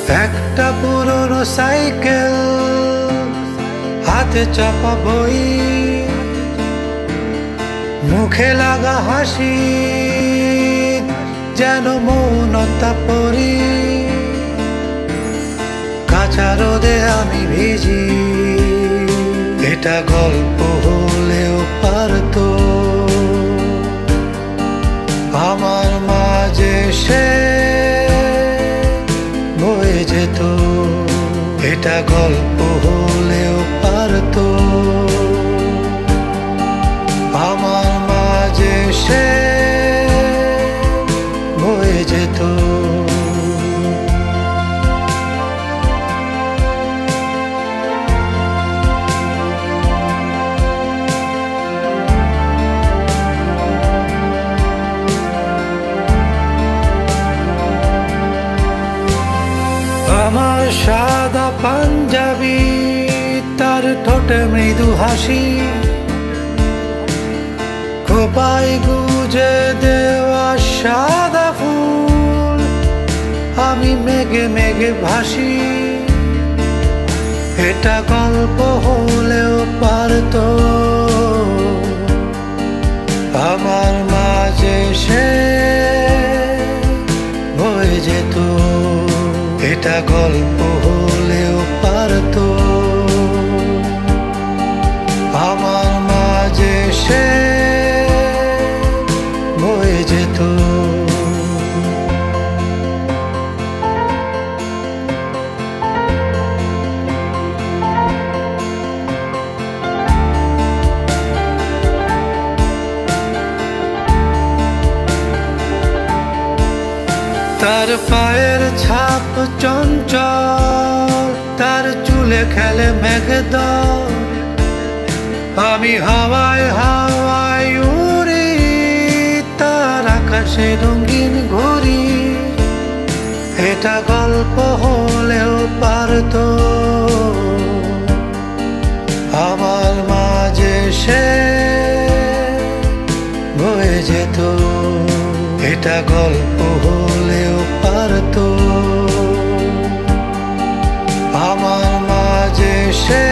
একটা পুরনো সাইকেল, হাতে চাপা বই, মুখে লাগা হাসি, যেন মৌনতা পরি। কাঁচা রোদে আমি ভিজি, এটা গল্প হলেও পারতো আমার মাঝে সে বয়ে যেত। এটা গল্প হলেও পারতো আমার মাঝে সে বয়ে যেত। আমার সাদা পাঞ্জাবি, তার ঠোঁটে মৃদু হাসি, খোপায় গুজে দেওয়া সাদা ফুল, আমি মেঘে মেঘে ভাসি। এটা গল্প হলেও পারতো আমার মাঝে সে বয়ে যেত। এটা গল্প হলেও পারতো আমার মাঝে সে বয়ে যেত। তার পায়ের ছাপ চঞ্চল, তার চুলে খেলে মেঘদল, আমি হাওয়ায় হাওয়ায় উড়ি, তার আকাশে রঙিন ঘুরি। এটা গল্প হলেও পারতো আমার মাঝে সে বয়ে যেত। এটা গল্প হলেও পারতো আমার মাঝে সে